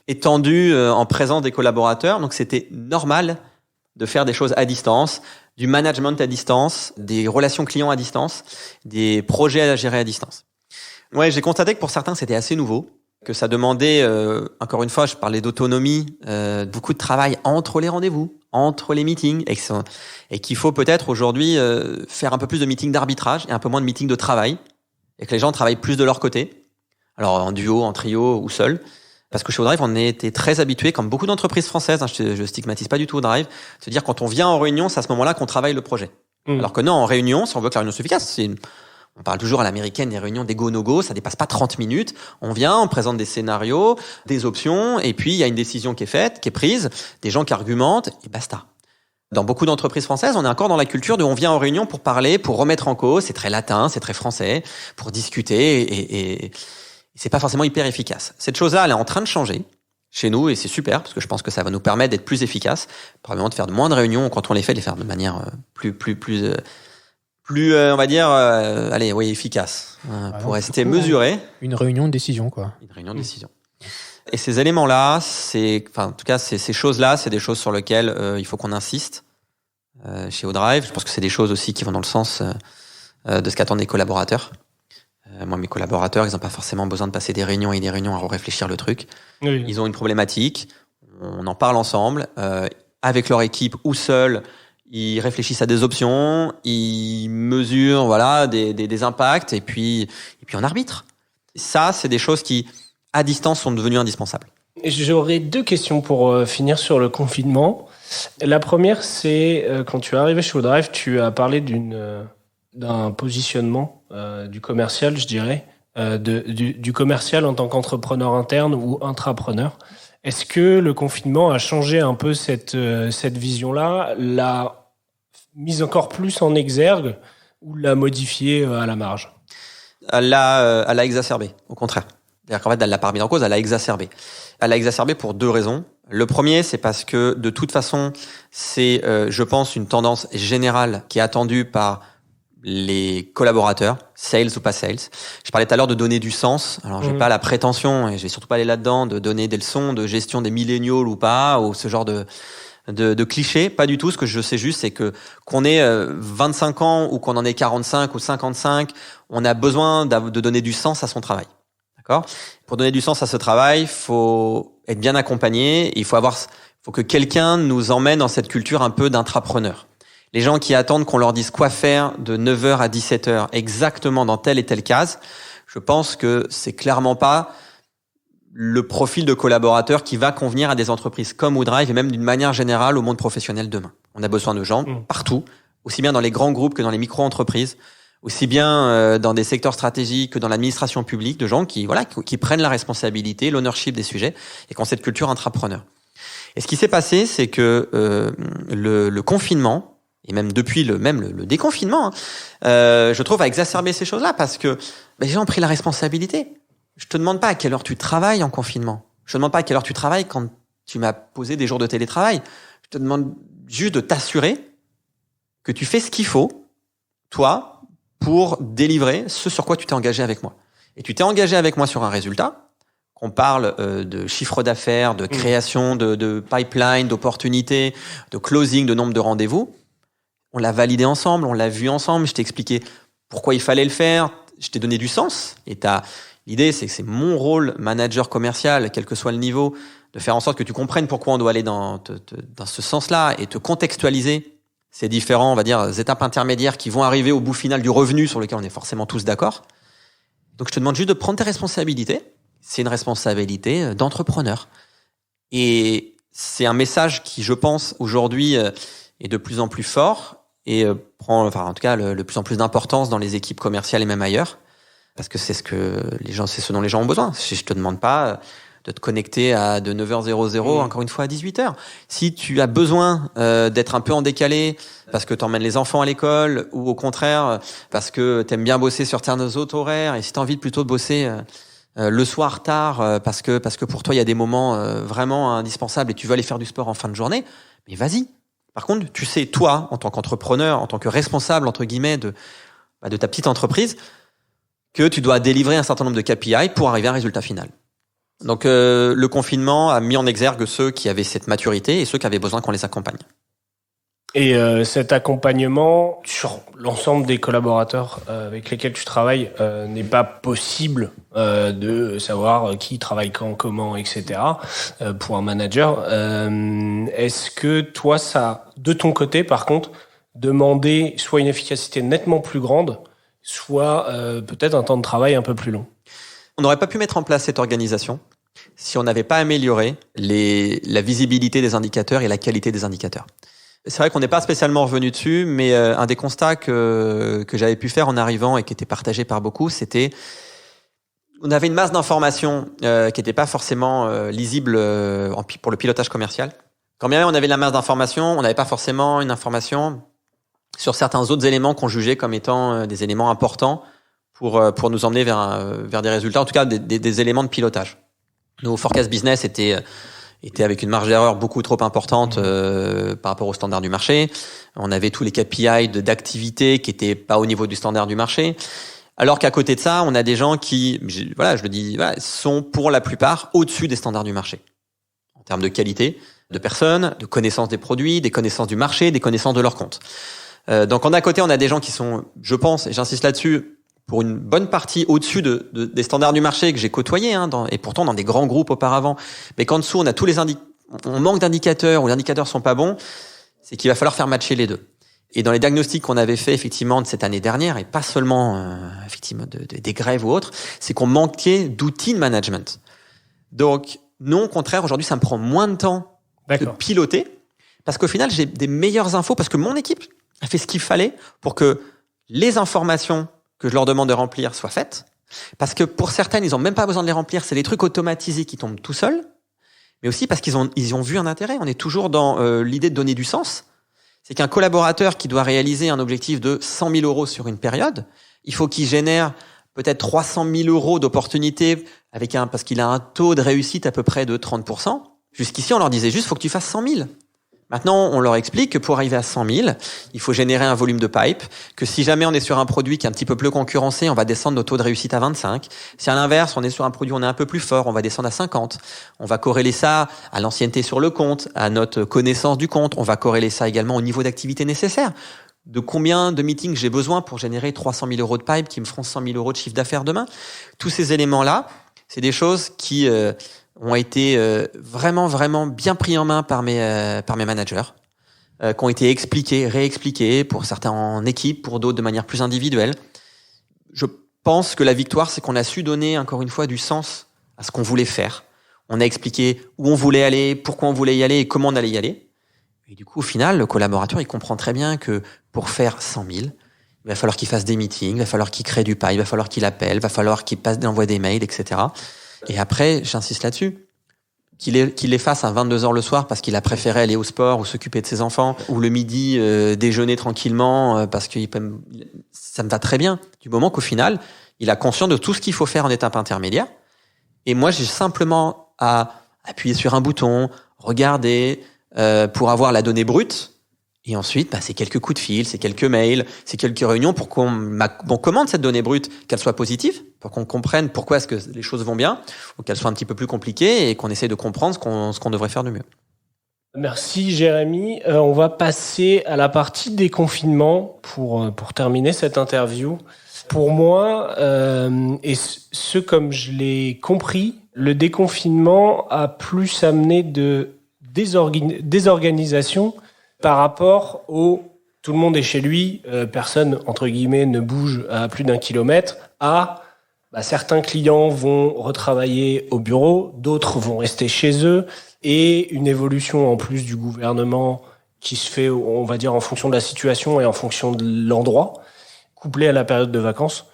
étendues en présence des collaborateurs. Donc c'était normal de faire des choses à distance, du management à distance, des relations clients à distance, des projets à gérer à distance. Ouais, j'ai constaté que pour certains c'était assez nouveau, que ça demandait, encore une fois, je parlais d'autonomie, beaucoup de travail entre les rendez-vous, entre les meetings, et qu'il faut peut-être aujourd'hui faire un peu plus de meetings d'arbitrage et un peu moins de meetings de travail, et que les gens travaillent plus de leur côté, alors en duo, en trio ou seul. Parce que chez Woodrive, on était très habitués, comme beaucoup d'entreprises françaises, je stigmatise pas du tout Woodrive, se dire quand on vient en réunion, c'est à ce moment-là qu'on travaille le projet. Alors que non, en réunion, si on veut que la réunion soit efficace, on parle toujours à l'américaine des réunions des go-no-go, ça dépasse pas 30 minutes. On vient, on présente des scénarios, des options, et puis il y a une décision qui est faite, qui est prise, des gens qui argumentent, et basta. Dans beaucoup d'entreprises françaises, on est encore dans la culture de on vient en réunion pour parler, pour remettre en cause, c'est très latin, c'est très français, pour discuter, et c'est pas forcément hyper efficace. Cette chose-là, elle est en train de changer chez nous, et c'est super, parce que je pense que ça va nous permettre d'être plus efficaces, probablement de faire de moins de réunions, quand on les fait, de les faire de manière plus on va dire, efficace, pour rester mesuré. Une réunion de décision, quoi. Une réunion de décision. Et ces éléments-là, en tout cas, ces choses-là, c'est des choses sur lesquelles il faut qu'on insiste chez Woodrive. Je pense que c'est des choses aussi qui vont dans le sens de ce qu'attendent les collaborateurs. Moi, mes collaborateurs, ils n'ont pas forcément besoin de passer des réunions et des réunions à réfléchir le truc. Oui. Ils ont une problématique, on en parle ensemble, avec leur équipe ou seuls. Ils réfléchissent à des options, ils mesurent des impacts et puis on arbitre. Ça, c'est des choses qui, à distance, sont devenues indispensables. J'aurais 2 questions pour finir sur le confinement. La première, c'est quand tu es arrivé chez Woodrive, tu as parlé d'un positionnement du commercial, je dirais, du commercial en tant qu'entrepreneur interne ou intrapreneur. Est-ce que le confinement a changé un peu cette vision-là, l'a mise encore plus en exergue ou l'a modifiée à la marge? Elle l'a exacerbée, au contraire. C'est-à-dire qu'en fait, elle l'a pas remise en cause, elle l'a exacerbée. Elle l'a exacerbée pour 2 raisons. Le premier, c'est parce que de toute façon, c'est, je pense, une tendance générale qui est attendue par les collaborateurs, sales ou pas sales. Je parlais tout à l'heure de donner du sens. Alors, j'ai pas la prétention, et je vais surtout pas aller là-dedans, de donner des leçons de gestion des milléniaux ou pas, ou ce genre de de clichés, pas du tout. Ce que je sais juste, c'est que qu'on ait 25 ans ou qu'on en ait 45 ou 55, on a besoin de donner du sens à son travail. D'accord ? Pour donner du sens à ce travail, il faut être bien accompagné. Il faut que quelqu'un nous emmène dans cette culture un peu d'intrapreneur. Les gens qui attendent qu'on leur dise quoi faire de 9h à 17h, exactement dans telle et telle case, je pense que c'est clairement pas le profil de collaborateur qui va convenir à des entreprises comme Woodrive et même d'une manière générale au monde professionnel demain. On a besoin de gens partout, aussi bien dans les grands groupes que dans les micro-entreprises, aussi bien dans des secteurs stratégiques que dans l'administration publique, de gens qui prennent la responsabilité, l'ownership des sujets et qui ont cette culture intrapreneur. Et ce qui s'est passé, c'est que le confinement, et même depuis le déconfinement, je trouve a exacerbé ces choses-là parce que les gens ont pris la responsabilité. Je te demande pas à quelle heure tu travailles en confinement. Je te demande pas à quelle heure tu travailles quand tu m'as posé des jours de télétravail. Je te demande juste de t'assurer que tu fais ce qu'il faut, toi, pour délivrer ce sur quoi tu t'es engagé avec moi. Et tu t'es engagé avec moi sur un résultat, qu'on parle de chiffre d'affaires, de création de pipeline, d'opportunités, de closing, de nombre de rendez-vous. On l'a validé ensemble, on l'a vu ensemble, je t'ai expliqué pourquoi il fallait le faire, je t'ai donné du sens. Et l'idée, c'est que c'est mon rôle, manager commercial, quel que soit le niveau, de faire en sorte que tu comprennes pourquoi on doit aller dans ce sens-là et te contextualiser ces différents, on va dire, étapes intermédiaires qui vont arriver au bout final du revenu sur lequel on est forcément tous d'accord. Donc, je te demande juste de prendre tes responsabilités. C'est une responsabilité d'entrepreneur. Et c'est un message qui, je pense, aujourd'hui, est de plus en plus fort et prend, en tout cas, le plus en plus d'importance dans les équipes commerciales et même ailleurs. Parce que c'est ce dont les gens ont besoin. Je te demande pas de te connecter de 9h00, encore une fois, à 18h. Si tu as besoin d'être un peu en décalé parce que tu emmènes les enfants à l'école ou au contraire parce que tu aimes bien bosser sur certains autres horaires et si tu as envie plutôt de bosser le soir tard parce que pour toi, il y a des moments vraiment indispensables et tu veux aller faire du sport en fin de journée, mais vas-y. Par contre, tu sais, toi, en tant qu'entrepreneur, en tant que responsable, entre guillemets, de ta petite entreprise, que tu dois délivrer un certain nombre de KPI pour arriver à un résultat final. Donc le confinement a mis en exergue ceux qui avaient cette maturité et ceux qui avaient besoin qu'on les accompagne. Et cet accompagnement sur l'ensemble des collaborateurs avec lesquels tu travailles n'est pas possible de savoir qui travaille quand, comment, etc. Pour un manager. Est-ce que toi, ça, de ton côté, par contre, demandé soit une efficacité nettement plus grande, soit peut-être un temps de travail un peu plus long? On n'aurait pas pu mettre en place cette organisation si on n'avait pas amélioré la visibilité des indicateurs et la qualité des indicateurs. C'est vrai qu'on n'est pas spécialement revenu dessus, mais un des constats que j'avais pu faire en arrivant et qui était partagé par beaucoup, c'était on avait une masse d'informations qui n'était pas forcément lisible pour le pilotage commercial. Quand bien même on avait la masse d'informations, on n'avait pas forcément une information sur certains autres éléments qu'on jugeait comme étant des éléments importants pour nous emmener vers des résultats, en tout cas des éléments de pilotage. Nos forecast business étaient avec une marge d'erreur beaucoup trop importante par rapport aux standards du marché. On avait tous les KPI d'activité qui étaient pas au niveau du standard du marché. Alors qu'à côté de ça, on a des gens qui, je le dis, sont pour la plupart au-dessus des standards du marché. En termes de qualité, de personnes, de connaissance des produits, des connaissances du marché, des connaissances de leur compte. Donc à côté, on a des gens qui sont, je pense, et j'insiste là-dessus, pour une bonne partie au-dessus des standards du marché que j'ai côtoyés, et pourtant dans des grands groupes auparavant. Mais qu'en dessous, on a on manque d'indicateurs ou les indicateurs sont pas bons, c'est qu'il va falloir faire matcher les deux. Et dans les diagnostics qu'on avait fait effectivement de cette année dernière, et pas seulement effectivement des grèves ou autres, c'est qu'on manquait d'outils de management. Donc non, au contraire, aujourd'hui, ça me prend moins de temps de piloter, parce qu'au final, j'ai des meilleures infos, parce que mon équipe a fait ce qu'il fallait pour que les informations que je leur demande de remplir soient faites. Parce que pour certaines, ils ont même pas besoin de les remplir, c'est des trucs automatisés qui tombent tout seuls. Mais aussi parce qu'ils ont vu un intérêt. On est toujours dans l'idée de donner du sens. C'est qu'un collaborateur qui doit réaliser un objectif de 100 000 euros sur une période, il faut qu'il génère peut-être 300 000 euros d'opportunités parce qu'il a un taux de réussite à peu près de 30%. Jusqu'ici, on leur disait juste, faut que tu fasses 100 000. Maintenant, on leur explique que pour arriver à 100 000, il faut générer un volume de pipe, que si jamais on est sur un produit qui est un petit peu plus concurrencé, on va descendre nos taux de réussite à 25. Si à l'inverse, on est sur un produit où on est un peu plus fort, on va descendre à 50. On va corréler ça à l'ancienneté sur le compte, à notre connaissance du compte. On va corréler ça également au niveau d'activité nécessaire. De combien de meetings j'ai besoin pour générer 300 000 euros de pipe qui me feront 100 000 euros de chiffre d'affaires demain. Tous ces éléments-là, c'est des choses qui ont été vraiment, vraiment bien pris en main par mes managers, qui ont été expliqués, réexpliqués, pour certains en équipe, pour d'autres de manière plus individuelle. Je pense que la victoire, c'est qu'on a su donner, encore une fois, du sens à ce qu'on voulait faire. On a expliqué où on voulait aller, pourquoi on voulait y aller et comment on allait y aller. Et du coup, au final, le collaborateur, il comprend très bien que pour faire 100 000, il va falloir qu'il fasse des meetings, il va falloir qu'il crée du pipe, il va falloir qu'il appelle, il va falloir qu'il envoie des mails, etc. Et après, j'insiste là-dessus, qu'il les fasse à 22h le soir parce qu'il a préféré aller au sport ou s'occuper de ses enfants, ou le midi déjeuner tranquillement parce que ça me va très bien, du moment qu'au final, il a conscience de tout ce qu'il faut faire en étape intermédiaire. Et moi, j'ai simplement à appuyer sur un bouton, regarder pour avoir la donnée brute. Et ensuite, c'est quelques coups de fil, c'est quelques mails, c'est quelques réunions pour qu'on commande cette donnée brute, qu'elle soit positive, pour qu'on comprenne pourquoi est-ce que les choses vont bien, ou qu'elle soit un petit peu plus compliquée et qu'on essaie de comprendre ce qu'on devrait faire de mieux. Merci Jérémy. On va passer à la partie déconfinement pour terminer cette interview. Pour moi, et ce comme je l'ai compris, le déconfinement a plus amené de désorganisation par rapport au tout le monde est chez lui, personne entre guillemets ne bouge à plus d'1 kilomètre, à certains clients vont retravailler au bureau, d'autres vont rester chez eux, et une évolution en plus du gouvernement qui se fait, on va dire, en fonction de la situation et en fonction de l'endroit, couplé à la période de vacances.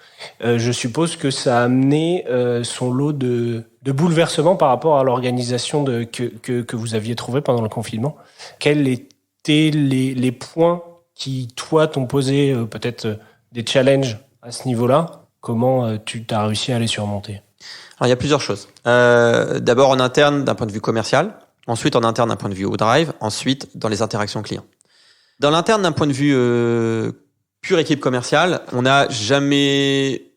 Je suppose que ça a amené son lot de bouleversements par rapport à l'organisation que vous aviez trouvé pendant le confinement. Quels étaient les points qui, toi, t'ont posé peut-être des challenges à ce niveau-là? Comment tu t'as réussi à les surmonter? Alors, il y a plusieurs choses. D'abord en interne d'un point de vue commercial, ensuite en interne d'un point de vue ODrive, ensuite dans les interactions clients. Dans l'interne d'un point de vue pure équipe commerciale, on n'a jamais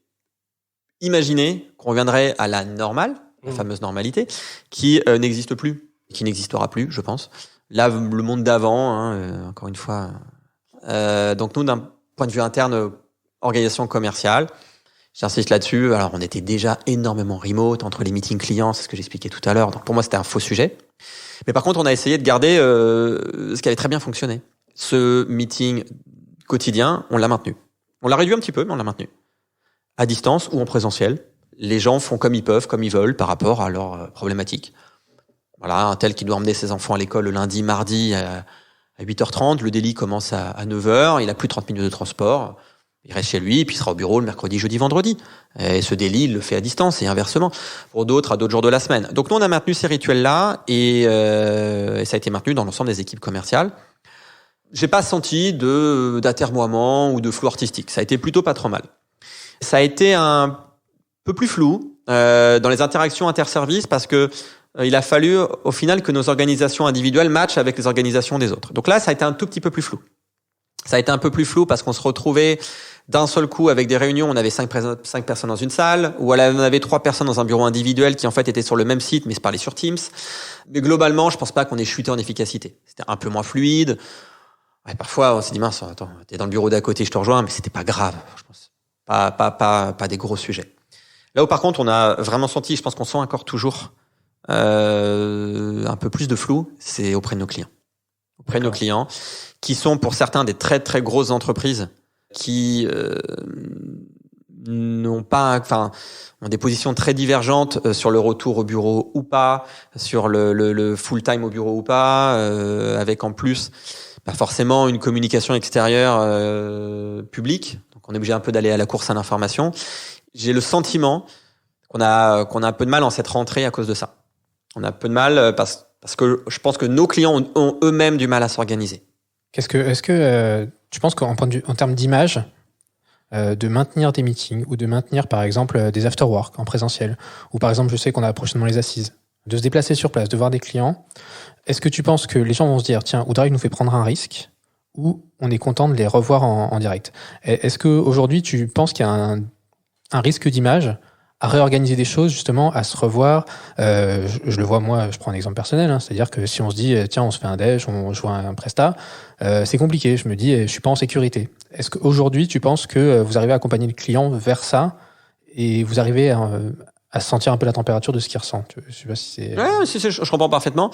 imaginé qu'on reviendrait à la normale, la fameuse normalité, qui n'existe plus, qui n'existera plus, je pense. Là, le monde d'avant, encore une fois. Donc nous, d'un point de vue interne, organisation commerciale, j'insiste là-dessus. Alors, on était déjà énormément remote entre les meetings clients, c'est ce que j'expliquais tout à l'heure. Donc pour moi, c'était un faux sujet. Mais par contre, on a essayé de garder ce qui avait très bien fonctionné. Ce meeting quotidien, on l'a maintenu. On l'a réduit un petit peu, mais on l'a maintenu. À distance ou en présentiel. Les gens font comme ils peuvent, comme ils veulent par rapport à leurs problématiques. Voilà, un tel qui doit emmener ses enfants à l'école le lundi, mardi à 8h30, le délit commence à 9h, il a plus 30 minutes de transport, il reste chez lui, et puis il sera au bureau le mercredi, jeudi, vendredi. Et ce délit, il le fait à distance, et inversement, pour d'autres, à d'autres jours de la semaine. Donc nous, on a maintenu ces rituels-là, et ça a été maintenu dans l'ensemble des équipes commerciales. J'ai pas senti d'atermoiement ou de flou artistique. Ça a été plutôt pas trop mal. Ça a été un peu plus flou dans les interactions interservices parce que il a fallu au final que nos organisations individuelles matchent avec les organisations des autres. Donc là, ça a été un tout petit peu plus flou. Ça a été un peu plus flou parce qu'on se retrouvait d'un seul coup avec des réunions. On avait 5 personnes dans une salle, ou on avait 3 personnes dans un bureau individuel qui en fait étaient sur le même site mais se parlaient sur Teams. Mais globalement, je pense pas qu'on ait chuté en efficacité. C'était un peu moins fluide. Ouais, parfois, on s'est dit, mince, attends, t'es dans le bureau d'à côté, je te rejoins, mais c'était pas grave, je pense. Pas des gros sujets. Là où, par contre, on a vraiment senti, je pense qu'on sent encore toujours, un peu plus de flou, c'est auprès de nos clients. Auprès de nos clients, qui sont pour certains des très, très grosses entreprises qui, ont des positions très divergentes sur le retour au bureau ou pas, sur le full time au bureau ou pas, avec en plus, pas forcément une communication extérieure publique. Donc on est obligé un peu d'aller à la course à l'information. J'ai le sentiment qu'on a un peu de mal en cette rentrée à cause de ça. On a un peu de mal parce que je pense que nos clients ont eux-mêmes du mal à s'organiser. Est-ce que tu penses qu'en termes d'image, de maintenir des meetings ou de maintenir par exemple des after-work en présentiel, ou par exemple je sais qu'on a prochainement les assises, de se déplacer sur place, de voir des clients, est-ce que tu penses que les gens vont se dire, tiens, OoDrive nous fait prendre un risque, ou on est content de les revoir en direct? Est-ce qu'aujourd'hui, tu penses qu'il y a un risque d'image à réorganiser des choses, justement, à se revoir? Je le vois, moi, je prends un exemple personnel, hein, c'est-à-dire que si on se dit, tiens, on se fait un déj, on joue un Presta, c'est compliqué. Je me dis, je suis pas en sécurité. Est-ce qu'aujourd'hui, tu penses que vous arrivez à accompagner le client vers ça et vous arrivez à sentir un peu la température de ce qu'il ressent? Je sais pas si c'est... Ouais, je comprends parfaitement.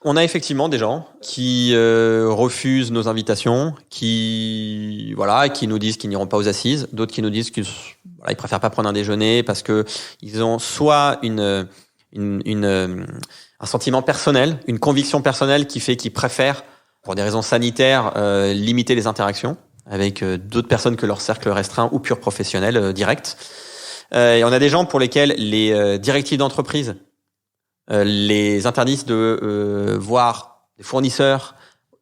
On a effectivement des gens qui refusent nos invitations, qui nous disent qu'ils n'iront pas aux assises, d'autres qui nous disent qu'ils préfèrent pas prendre un déjeuner parce que ils ont soit un sentiment personnel, une conviction personnelle qui fait qu'ils préfèrent, pour des raisons sanitaires, limiter les interactions avec d'autres personnes que leur cercle restreint ou pur professionnel direct. Et on a des gens pour lesquels les directives d'entreprise les interdisent de voir des fournisseurs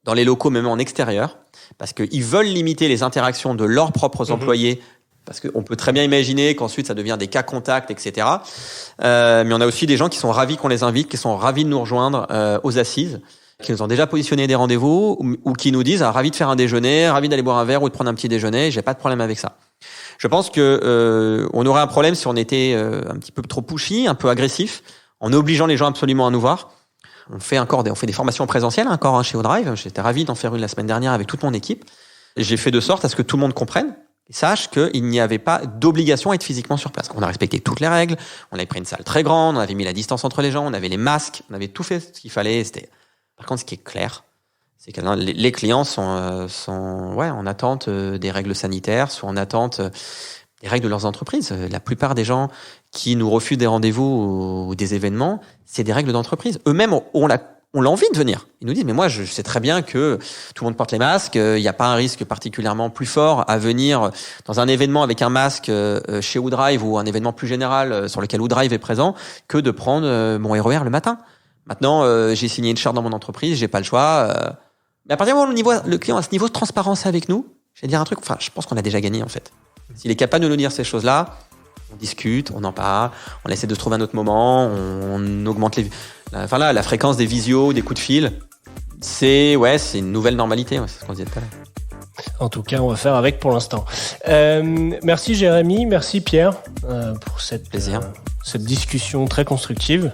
dans les locaux, même en extérieur, parce qu'ils veulent limiter les interactions de leurs propres employés, parce qu'on peut très bien imaginer qu'ensuite ça devient des cas contacts, etc. Mais on a aussi des gens qui sont ravis qu'on les invite, qui sont ravis de nous rejoindre aux assises, qui nous ont déjà positionné des rendez-vous, ou qui nous disent ravis de faire un déjeuner, ravis d'aller boire un verre ou de prendre un petit déjeuner, j'ai pas de problème avec ça. Je pense que on aurait un problème si on était un petit peu trop pushy, un peu agressif, en obligeant les gens absolument à nous voir. On fait des formations présentielles encore chez OoDrive. J'étais ravi d'en faire une la semaine dernière avec toute mon équipe. J'ai fait de sorte à ce que tout le monde comprenne et sache qu'il n'y avait pas d'obligation à être physiquement sur place. On a respecté toutes les règles. On avait pris une salle très grande. On avait mis la distance entre les gens. On avait les masques. On avait tout fait ce qu'il fallait. Par contre, ce qui est clair, c'est que les clients sont en attente des règles sanitaires, sont en attente des règles de leurs entreprises. La plupart des gens qui nous refusent des rendez-vous ou des événements, c'est des règles d'entreprise. Eux-mêmes ont l'envie de venir. Ils nous disent, mais moi, je sais très bien que tout le monde porte les masques. Il n'y a pas un risque particulièrement plus fort à venir dans un événement avec un masque chez OoDrive ou un événement plus général sur lequel OoDrive est présent que de prendre mon RER le matin. Maintenant, j'ai signé une charte dans mon entreprise, j'ai pas le choix. Mais à partir du moment où le client a ce niveau de transparence avec nous, je vais dire un truc, je pense qu'on a déjà gagné en fait. S'il est capable de nous dire ces choses-là, on discute, on en parle, on essaie de se trouver un autre moment, on augmente la fréquence des visios, des coups de fil. C'est une nouvelle normalité, c'est ce qu'on disait tout à l'heure. En tout cas, on va faire avec pour l'instant. Merci Jérémy, merci Pierre pour cette discussion très constructive.